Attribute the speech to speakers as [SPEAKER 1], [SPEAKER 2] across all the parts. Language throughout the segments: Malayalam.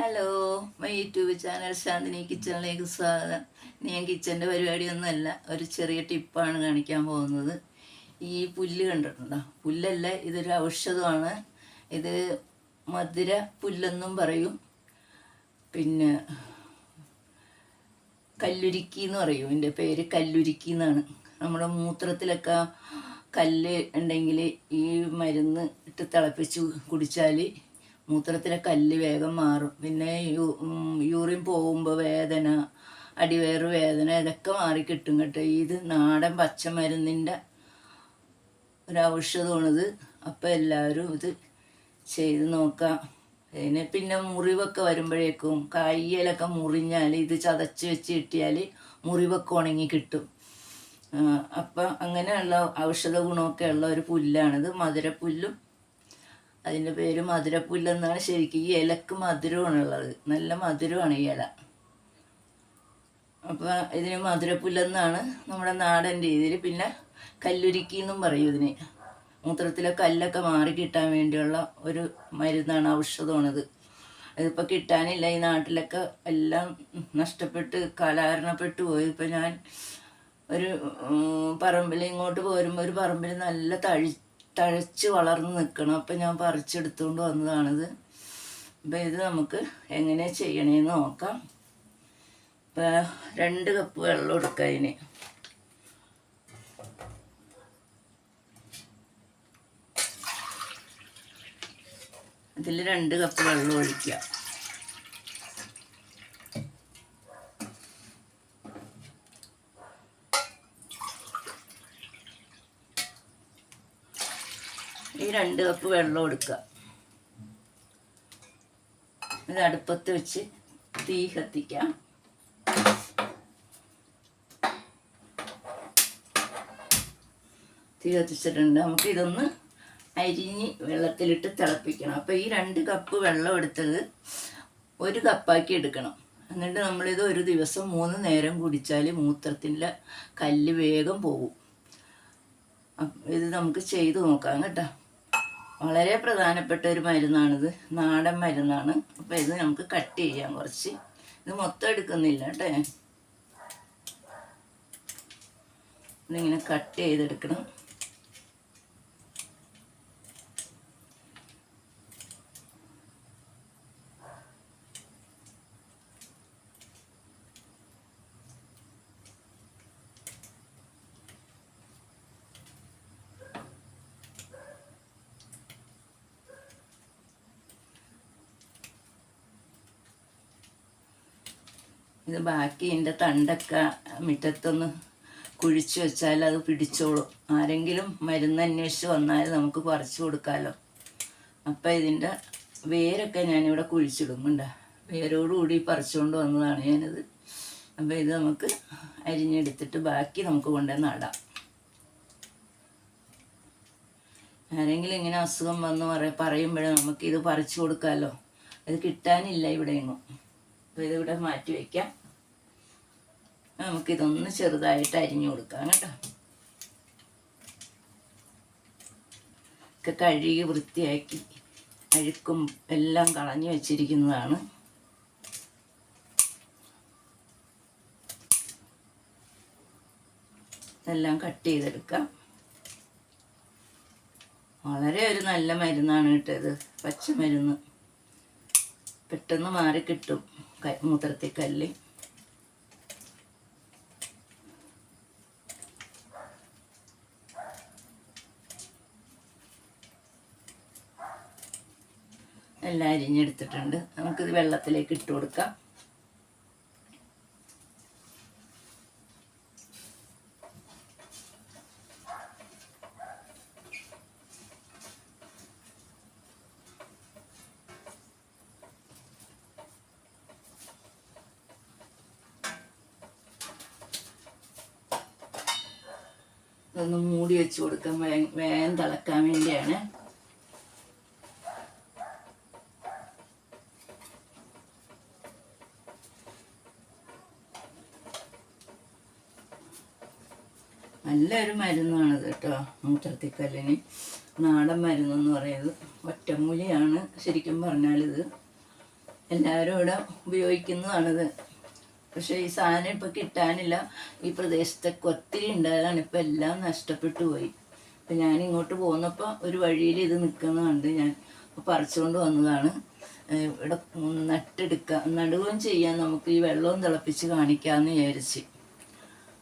[SPEAKER 1] Hello, my YouTube channel Shanthini കിച്ചണിലേക്ക് സ്വാഗതം. ഞാൻ കിച്ചൻ്റെ പരിപാടിയൊന്നുമല്ല, ഒരു ചെറിയ ടിപ്പാണ് കാണിക്കാൻ പോകുന്നത്. ഈ പുല്ല് കണ്ടിട്ടുണ്ടോ? പുല്ലല്ല, ഇതൊരു ഔഷധമാണ്. ഇത് മധുര പുല്ലെന്നും പറയും. പിന്നെ കല്ലുരുക്കി എന്ന് പറയും. ഇതിൻ്റെ പേര് കല്ലുരുക്കി എന്നാണ്. നമ്മുടെ മൂത്രത്തിലൊക്കെ കല്ല് ഉണ്ടെങ്കിൽ ഈ മരുന്ന് ഇട്ട് തിളപ്പിച്ച് കുടിച്ചാൽ മൂത്രത്തിലെ കല്ല് വേഗം മാറും. പിന്നെ യൂറിൻ പോകുമ്പോൾ വേദന, അടിവയറ് വേദന, ഇതൊക്കെ മാറിക്കിട്ടും കേട്ടോ. ഇത് നാടൻ പച്ചമരുന്നിൻ്റെ ഒരു ഔഷധമാണിത്. അപ്പോൾ എല്ലാവരും ഇത് ചെയ്ത് നോക്കാം. പിന്നെ മുറിവൊക്കെ വരുമ്പോഴേക്കും കയ്യിലൊക്കെ മുറിഞ്ഞാൽ ഇത് ചതച്ച് വെച്ച് കിട്ടിയാൽ മുറിവൊക്കെ ഉണങ്ങി കിട്ടും. അപ്പം അങ്ങനെയുള്ള ഔഷധ ഗുണമൊക്കെ ഉള്ള ഒരു പുല്ലാണിത്. മധുരപ്പുല്ലും, അതിൻ്റെ പേര് മധുരപ്പുല്ലെന്നാണ്. ശരിക്കും ഈ ഇലക്ക് മധുരമാണുള്ളത്, നല്ല മധുരമാണ് ഈ ഇല. അപ്പോൾ ഇതിന് മധുരപ്പുല്ലെന്നാണ് നമ്മുടെ നാടൻ രീതിയിൽ. പിന്നെ കല്ലുരുക്കി എന്നും പറയും ഇതിന്. മൂത്രത്തിലെ കല്ലൊക്കെ മാറി കിട്ടാൻ വേണ്ടിയുള്ള ഒരു മരുന്നാണ്, ഔഷധമാണിത്. ഇതിപ്പോൾ കിട്ടാനില്ല. ഈ നാട്ടിലൊക്കെ എല്ലാം നഷ്ടപ്പെട്ട് കാലഹരണപ്പെട്ടു പോയി. ഇപ്പം ഞാൻ ഒരു പറമ്പിൽ ഇങ്ങോട്ട് പോരുമ്പോൾ ഒരു പറമ്പിൽ നല്ല തഴച്ച് വളർന്ന് നിൽക്കണം. അപ്പം ഞാൻ പറിച്ചെടുത്തുകൊണ്ട് വന്നതാണിത്. അപ്പം ഇത് നമുക്ക് എങ്ങനെ ചെയ്യണേന്ന് നോക്കാം. ഇപ്പം 2 കപ്പ് വെള്ളം എടുക്കുക. അതിന് ഇതിൽ 2 കപ്പ് വെള്ളം ഒഴിക്കുക. ഈ 2 കപ്പ് വെള്ളം എടുക്കുക. ഇത് അടുപ്പത്ത് വെച്ച് തീ കത്തിക്കാം. തീ കത്തിച്ചിട്ടുണ്ട്. നമുക്ക് ഇതൊന്ന് അരിഞ്ഞ് വെള്ളത്തിലിട്ട് തിളപ്പിക്കണം. അപ്പോൾ ഈ 2 കപ്പ് വെള്ളം എടുത്തത് 1 കപ്പാക്കി എടുക്കണം. എന്നിട്ട് നമ്മളിത് ഒരു ദിവസം 3 നേരം കുടിച്ചാൽ മൂത്രത്തിൻ്റെ കല്ല് വേഗം പോകും. ഇത് നമുക്ക് ചെയ്ത് നോക്കാം കേട്ടോ. വളരെ പ്രധാനപ്പെട്ട ഒരു മരുന്നാണിത്, നാടൻ മരുന്നാണ്. അപ്പോൾ ഇത് നമുക്ക് കട്ട് ചെയ്യാം കുറച്ച്. ഇത് മൊത്തം എടുക്കുന്നില്ല കേട്ടോ. ഇതിങ്ങനെ കട്ട് ചെയ്തെടുക്കണം. ഇത് ബാക്കി ഇതിൻ്റെ തണ്ടൊക്കെ മുറ്റത്തൊന്ന് കുഴിച്ച് വെച്ചാൽ അത് പിടിച്ചോളും. ആരെങ്കിലും മരുന്ന് അന്വേഷിച്ച് വന്നാൽ നമുക്ക് പറിച്ചു കൊടുക്കാമല്ലോ. അപ്പം ഇതിൻ്റെ വേരൊക്കെ ഞാനിവിടെ കുഴിച്ചിടുന്നുണ്ട്. വേരോടുകൂടി പറിച്ചുകൊണ്ട് വന്നതാണ് ഞാനിത്. അപ്പോൾ ഇത് നമുക്ക് അരിഞ്ഞെടുത്തിട്ട് ബാക്കി നമുക്ക് കൊണ്ടുവന്ന് നടാം. ആരെങ്കിലും ഇങ്ങനെ അസുഖം വന്ന് പറയുമ്പോഴേ നമുക്കിത് പറിച്ചു കൊടുക്കാമല്ലോ. ഇത് കിട്ടാനില്ല ഇവിടെയെങ്ങും. അപ്പോൾ ഇതിവിടെ മാറ്റി വയ്ക്കാം. നമുക്കിതൊന്ന് ചെറുതായിട്ട് അരിഞ്ഞു കൊടുക്കാം കേട്ടോ. ഒക്കെ കഴുകി വൃത്തിയാക്കി അഴുക്കും എല്ലാം കളഞ്ഞു വെച്ചിരിക്കുന്നതാണ്. ഇതെല്ലാം കട്ട് ചെയ്തെടുക്കാം. വളരെ ഒരു നല്ല മരുന്നാണ് കേട്ടോ ഇത്, പച്ചമരുന്ന്. പെട്ടെന്ന് മാറിക്കിട്ടും മൂത്രത്തിൽ കല്ല്. എല്ലാം അരിഞ്ഞെടുത്തിട്ടുണ്ട്. നമുക്കിത് വെള്ളത്തിലേക്ക് ഇട്ട് കൊടുക്കാം. ഇതൊന്ന് മൂടി വെച്ച് കൊടുക്കാം, വേഗം തിളക്കാൻ വേണ്ടിയാണ്. നല്ലൊരു മരുന്നാണിത് കേട്ടോ, മൂത്രത്തിക്കല്ലിന്. നാടൻ മരുന്നെന്ന് പറയുന്നത് ഒറ്റമൂലിയാണ് ശരിക്കും പറഞ്ഞാൽ. ഇത് എല്ലാവരും ഇവിടെ ഉപയോഗിക്കുന്നതാണിത്. പക്ഷേ ഈ സാധനം ഇപ്പം കിട്ടാനില്ല. ഈ പ്രദേശത്തൊക്കെ ഒത്തിരി ഉണ്ടായതാണ്, ഇപ്പം എല്ലാം നഷ്ടപ്പെട്ടു പോയി. അപ്പം ഞാൻ ഇങ്ങോട്ട് പോന്നപ്പോൾ ഒരു വഴിയിൽ ഇത് നിൽക്കുന്നതുണ്ട്. ഞാൻ പറിച്ചുകൊണ്ട് വന്നതാണ്. ഇവിടെ നടുകയും ചെയ്യാൻ നമുക്ക് ഈ വെള്ളവും തിളപ്പിച്ച് കാണിക്കാമെന്ന് വിചാരിച്ച്.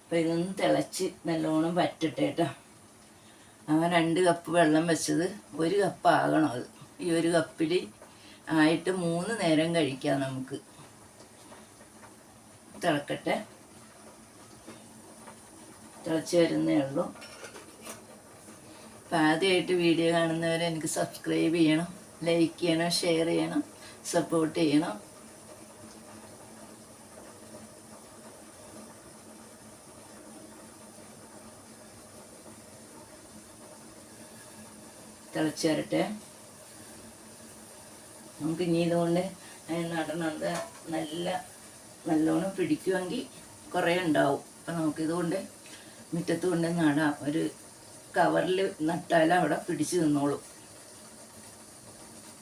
[SPEAKER 1] അപ്പം ഇതൊന്ന് തിളച്ച് നല്ലോണം വറ്റട്ടെ കേട്ടോ. അങ്ങനെ 2 കപ്പ് വെള്ളം വെച്ചത് 1 കപ്പ് ആകണം. അത് ഈ 1 കപ്പിൽ ആയിട്ട് 3 നേരം കഴിക്കാം നമുക്ക്. തിളക്കട്ടെ, തിളച്ച് വരുന്നേ ഉള്ളൂ. അപ്പം ആദ്യമായിട്ട് വീഡിയോ കാണുന്നവരെ എനിക്ക് സബ്സ്ക്രൈബ് ചെയ്യണം, ലൈക്ക് ചെയ്യണം, ഷെയർ ചെയ്യണം, സപ്പോർട്ട് ചെയ്യണം. തിളച്ച് വരട്ടെ. നമുക്ക് ഇനി ഇതുകൊണ്ട് നടണത് നല്ലോണം പിടിക്കുമെങ്കിൽ കുറേ ഉണ്ടാവും. അപ്പം നമുക്കിതുകൊണ്ട് മുറ്റത്ത് കൊണ്ട് നടാം. ഒരു കവറിൽ നട്ടാൽ അവിടെ പിടിച്ച് നിന്നോളും.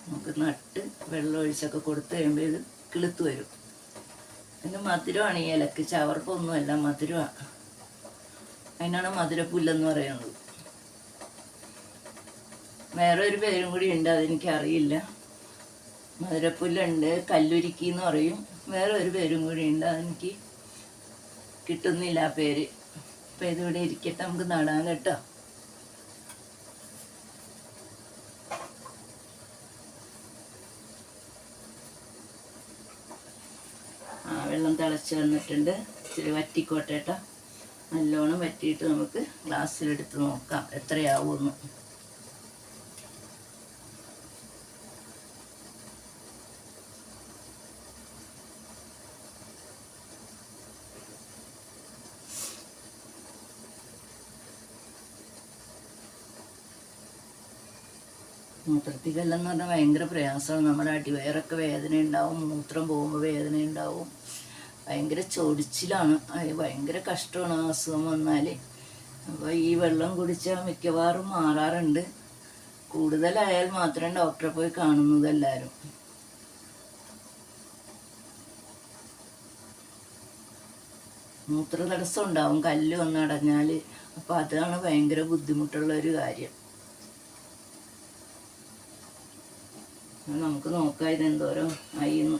[SPEAKER 1] നമുക്ക് നട്ട് വെള്ളം ഒഴിച്ചൊക്കെ കൊടുത്ത് കഴിയുമ്പോൾ ഇത് കിളുത്ത് വരും. പിന്നെ മധുരമാണ് ഈ ഇലക്ക്, ചവർപ്പൊന്നുമല്ല, മധുരമാണ്. അതിനാണ് മധുരപ്പുല്ലെന്ന് പറയുന്നത്. വേറെ ഒരു പേരും കൂടി ഉണ്ട്, അതെനിക്കറിയില്ല. മധുരപ്പുല്ലുണ്ട്, കല്ലുരുക്കി എന്ന് പറയും. വേറെ ഒരു പേരും കൂടി ഉണ്ട്, അതെനിക്ക് കിട്ടുന്നില്ല ആ പേര്. അപ്പം ഇതിവിടെ ഇരിക്കട്ടെ, നമുക്ക് നടാൻ കേട്ടോ. വെള്ളം തിളച്ച് വന്നിട്ടുണ്ട്. ഇച്ചിരി വറ്റിക്കോട്ടെ കേട്ടോ. നല്ലോണം വറ്റിയിട്ട് നമുക്ക് ഗ്ലാസ്സിലെടുത്ത് നോക്കാം എത്രയാവുമെന്ന്. മൂത്രത്തിക്കെല്ലാം പറഞ്ഞാൽ ഭയങ്കര പ്രയാസമാണ്. നമ്മുടെ അടിവയറൊക്കെ വേദന ഉണ്ടാവും, മൂത്രം പോകുമ്പോൾ വേദന ഉണ്ടാവും, ഭയങ്കര ചൊടിച്ചിലാണ്. ഭയങ്കര കഷ്ടമാണ് ആ അസുഖം വന്നാൽ. അപ്പോൾ ഈ വെള്ളം കുടിച്ചാൽ മിക്കവാറും മാറാറുണ്ട്. കൂടുതലായാൽ മാത്രമേ ഡോക്ടറെ പോയി കാണുന്നത് എല്ലാവരും. മൂത്ര തടസ്സം ഉണ്ടാവും കല്ല് വന്നടഞ്ഞാൽ. അപ്പോൾ അതാണ് ഭയങ്കര ബുദ്ധിമുട്ടുള്ളൊരു കാര്യം. നമുക്ക് നോക്കാം ഇതെന്തോരം ആയിന്ന്.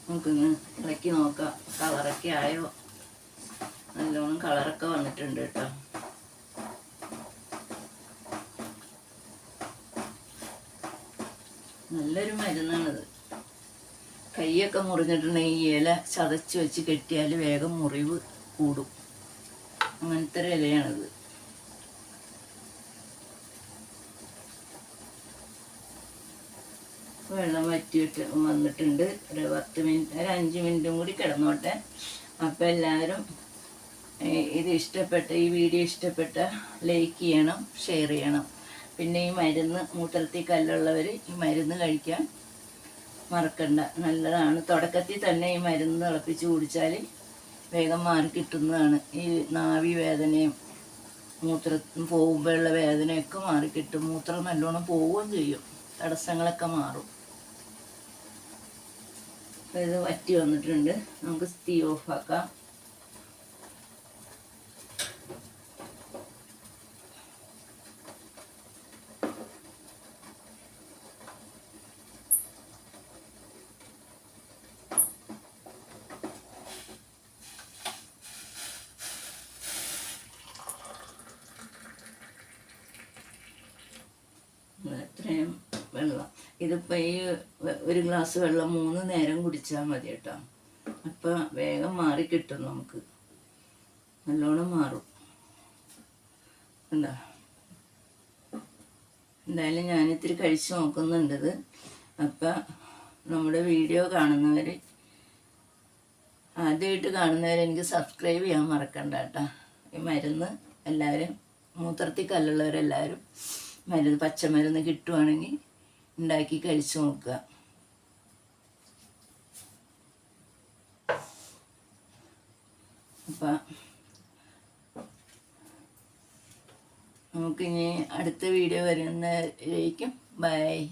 [SPEAKER 1] നമുക്കിന്ന് ഇളക്കി നോക്കാം കളറൊക്കെ ആയോ. നല്ലോണം കളറൊക്കെ വന്നിട്ടുണ്ട് കേട്ടോ. നല്ലൊരു മരുന്നാണിത്. കൈയൊക്കെ മുറിഞ്ഞിട്ടുണ്ടെങ്കിൽ ഈ ഇല ചതച്ച് വെച്ച് കെട്ടിയാൽ വേഗം മുറിവ് കൂടും. അങ്ങനത്തെ ഒരു ഇലയാണിത്. വെള്ളം വറ്റിയിട്ട് വന്നിട്ടുണ്ട്. ഒരു 10 മിനിറ്റ്, ഒരു 5 മിനിറ്റും കൂടി കിടന്നോട്ടെ. അപ്പം എല്ലാവരും ഇത് ഇഷ്ടപ്പെട്ട ഈ വീഡിയോ ഇഷ്ടപ്പെട്ട ലൈക്ക് ചെയ്യണം, ഷെയർ ചെയ്യണം. പിന്നെ ഈ മരുന്ന്, മൂത്രത്തിൽ കല്ലുള്ളവർ ഈ മരുന്ന് കഴിക്കാൻ മറക്കണ്ട, നല്ലതാണ്. തുടക്കത്തിൽ തന്നെ ഈ മരുന്ന് തിളപ്പിച്ച് കുടിച്ചാൽ വേഗം മാറി കിട്ടുന്നതാണ്. ഈ നാവി വേദനയും മൂത്രം പോകുമ്പോഴുള്ള വേദനയൊക്കെ മാറിക്കിട്ടും. മൂത്രം നല്ലോണം പോവുകയും ചെയ്യും, തടസ്സങ്ങളൊക്കെ മാറും. ഇത് വറ്റി വന്നിട്ടുണ്ട്. നമുക്ക് തീ ഓഫാക്കാം. ഇത്രയും വെള്ളം, ഇതിപ്പോൾ ഈ 1 ഗ്ലാസ് വെള്ളം 3 നേരം കുടിച്ചാൽ മതി കേട്ടോ. അപ്പം വേഗം മാറിക്കിട്ടും, നമുക്ക് നല്ലോണം മാറും. എന്താ എന്തായാലും ഞാനിത്തിരി കഴിച്ച് നോക്കുന്നുണ്ടത്. അപ്പം നമ്മുടെ വീഡിയോ കാണുന്നവർ, ആദ്യമായിട്ട് കാണുന്നവർ എനിക്ക് സബ്സ്ക്രൈബ് ചെയ്യാൻ മറക്കണ്ട കേട്ടോ. ഈ മരുന്ന് എല്ലാവരും, മൂത്രത്തിൽ കല്ലുള്ളവരെല്ലാവരും മരുന്ന്, പച്ചമരുന്ന് കിട്ടുവാണെങ്കിൽ ഉണ്ടാക്കി കഴിച്ച് നോക്കുക. അപ്പം നമുക്കിനി അടുത്ത വീഡിയോ വരുന്നതായിരിക്കും. ബൈ.